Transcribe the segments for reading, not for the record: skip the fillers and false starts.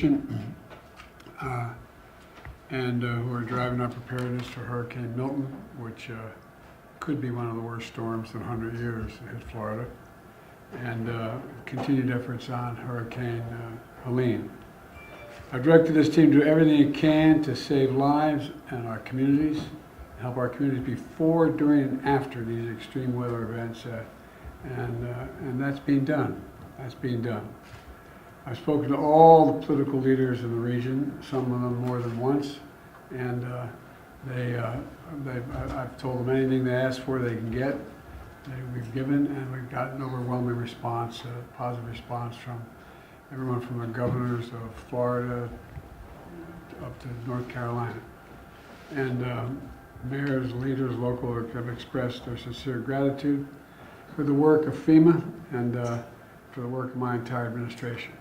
uh, and who are driving our preparedness for Hurricane Milton, which could be one of the worst storms in 100 years that hit Florida, and continued efforts on Hurricane Helene. I've directed this team to do everything it can to save lives and our communities, help our communities before, during, and after these extreme weather events, and that's being done. That's being done. I've spoken to all the political leaders in the region, some of them more than once, and I've told them anything they ask for they can get. We've given, and we've got an overwhelming response, positive response from everyone from the governors of Florida up to North Carolina. And mayors, leaders, local have expressed their sincere gratitude for the work of FEMA and for the work of my entire administration.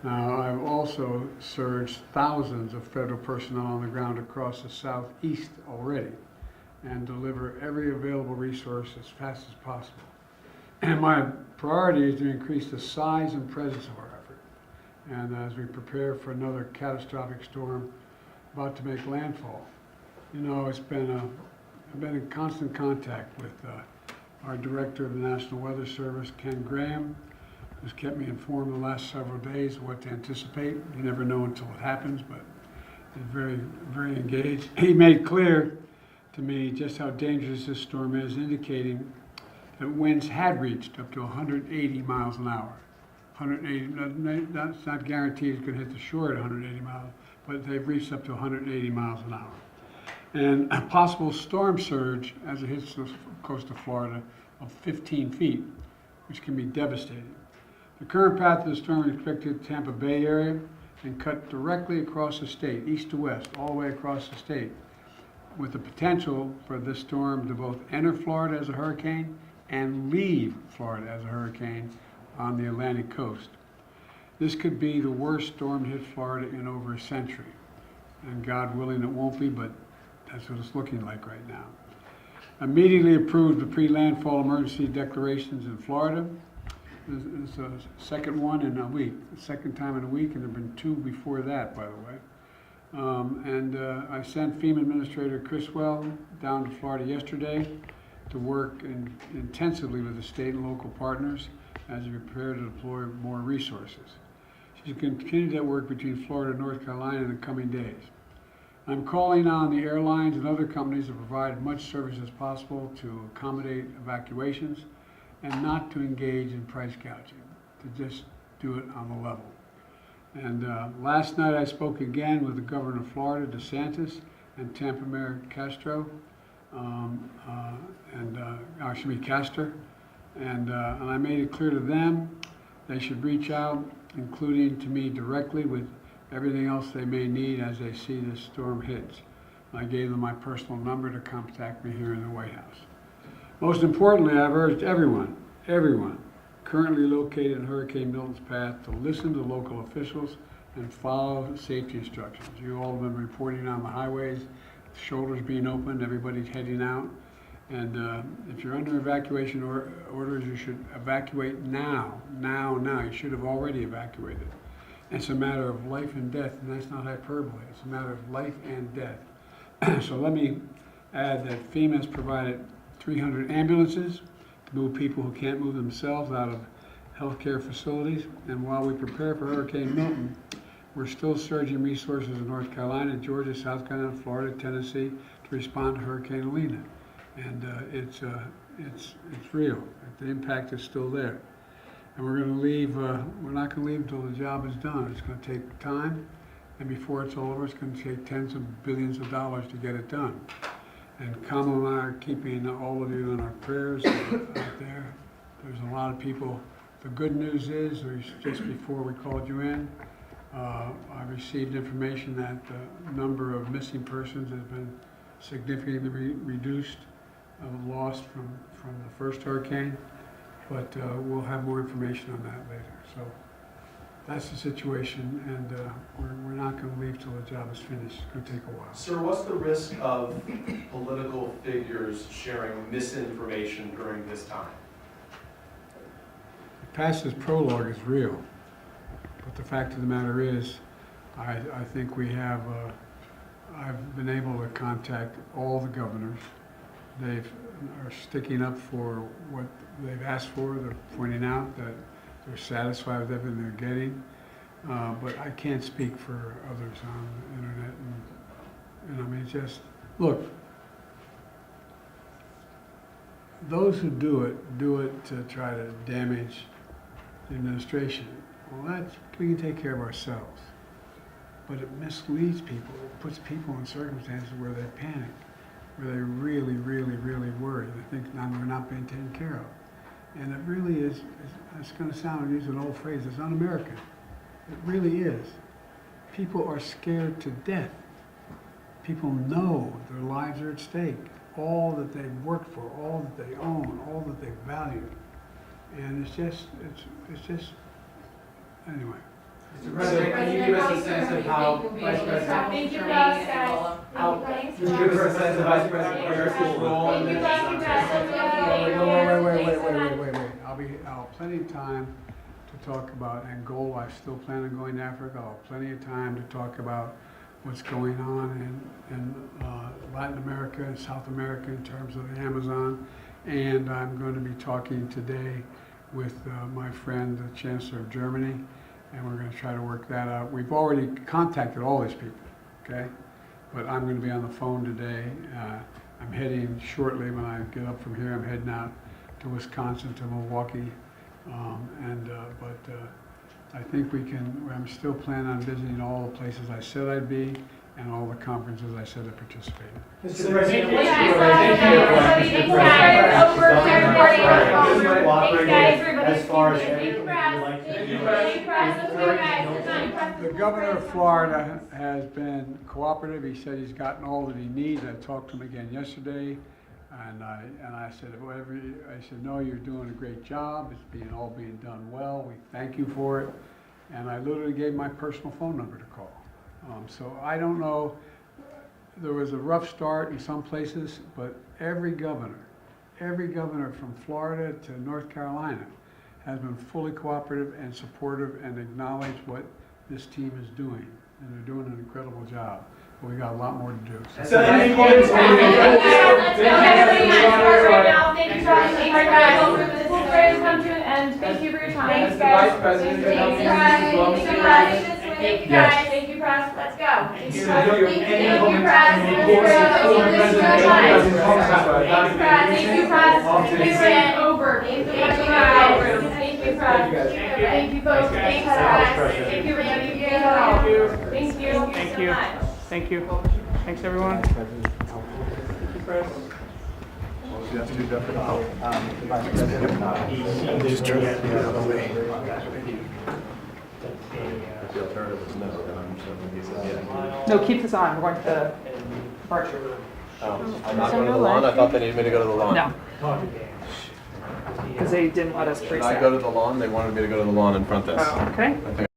Now, I've also surged thousands of federal personnel on the ground across the southeast already and deliver every available resource as fast as possible. And my priority is to increase the size and presence of our effort. And as we prepare for another catastrophic storm about to make landfall, you know, I've been in constant contact with our director of the National Weather Service, Ken Graham, who's kept me informed the last several days of what to anticipate. You never know until it happens, but he's very, very engaged. He made clear to me just how dangerous this storm is, indicating that winds had reached up to 180 miles an hour. 180, that's not guaranteed it's going to hit the shore at 180 miles, but they've reached up to 180 miles an hour. And a possible storm surge as it hits the coast of Florida of 15 feet, which can be devastating. The current path of the storm is expected to Tampa Bay area and cut directly across the state, east to west, all the way across the state, with the potential for this storm to both enter Florida as a hurricane and leave Florida as a hurricane on the Atlantic coast. This could be the worst storm to hit Florida in over a century. And God willing it won't be, but that's what it's looking like right now. Immediately approved the pre-landfall emergency declarations in Florida. It's a second one in a week, the second time in a week, and there have been two before that, by the way. I sent FEMA Administrator Criswell down to Florida yesterday to work intensively with the state and local partners as we prepare to deploy more resources. She's going to continue that work between Florida and North Carolina in the coming days. I'm calling on the airlines and other companies to provide much service as possible to accommodate evacuations and not to engage in price gouging, to just do it on the level. And last night I spoke again with the governor of Florida, DeSantis, and Tampa Mayor Castro, Castor, and I made it clear to them they should reach out, including to me directly, with everything else they may need as they see this storm hits. I gave them my personal number to contact me here in the White House. Most importantly, I've urged everyone currently located in Hurricane Milton's path to listen to local officials and follow safety instructions. You all have been reporting on the highways, shoulders being opened, everybody's heading out. And if you're under evacuation orders, you should evacuate now. You should have already evacuated. It's a matter of life and death, and that's not hyperbole. It's a matter of life and death. So let me add that FEMA has provided 300 ambulances to move people who can't move themselves out of healthcare facilities. And while we prepare for Hurricane Milton, we're still surging resources in North Carolina, Georgia, South Carolina, Florida, Tennessee to respond to Hurricane Helene. And it's real. The impact is still there. And we're going to leave. We're not going to leave until the job is done. It's going to take time, and before it's all over, it's going to take tens of billions of dollars to get it done. And Kamala and I are keeping all of you in our prayers out there. There's a lot of people. The good news is, just before we called you in, I received information that the number of missing persons has been significantly reduced, lost from the first hurricane. But we'll have more information on that later. So that's the situation, and we're not going to leave till the job is finished. It's going to take a while. Sir, what's the risk of political figures sharing misinformation during this time? The past prologue is real, but the fact of the matter is I think we have, I've been able to contact all the governors. They are sticking up for what they've asked for. They're pointing out that they're satisfied with everything they're getting. But I can't speak for others on the internet. And I mean, just, look, those who do it to try to damage the administration. Well, we can take care of ourselves. But it misleads people. It puts people in circumstances where they panic, where they really, really, really worry. They think now they're not being taken care of. And it really is, it's going to sound, use an old phrase, it's un-American. It really is. People are scared to death. People know their lives are at stake. All that they've worked for, all that they own, all that they value. And it's just, anyway. Mr. President, can you give us a sense of how Vice President? Thank you, guys. Thank Can you give us a sense of Vice President Harris's role in this? Wait. I'll have plenty of time to talk about Angola. I still plan on going to Africa. I'll have plenty of time to talk about what's going on in Latin America and South America in terms of the Amazon. And I'm going to be talking today with my friend, the Chancellor of Germany, and we're going to try to work that out. We've already contacted all these people, okay? But I'm going to be on the phone today. I'm heading shortly, when I get up from here, I'm heading out to Wisconsin, to Milwaukee. I think we can, I'm still planning on visiting all the places I said I'd be and all the conferences I said I'd participate in. Mr. President, you, as far as everything you'd like to do. The governor of Florida has been cooperative. He said he's gotten all that he needs. I talked to him again yesterday, and I said, no, you're doing a great job. It's all being done well. We thank you for it. And I literally gave my personal phone number to call. So I don't know. There was a rough start in some places, but every governor from Florida to North Carolina has been fully cooperative and supportive and acknowledged what this team is doing. And they're doing an incredible job. But we got a lot more to do. So any points? Thank you for your time. As the Vice President, Thank you, guys. Thank you, press. Let's go. Thank you, press. Thank you, press. Thank you, press. Over. Thank you, guys. Thank you, press. Thank you, folks. Thank you, press. Thank you, everybody. Thank you. Thank you. Thank you. Thanks, everyone. Just turn that the other way. No, keep this on. We're going to the departure. I'm not going to the lawn? I thought they needed me to go to the lawn. No. Because they didn't let us Should preset. I go to the lawn? They wanted me to go to the lawn in front of this. Oh, okay. I think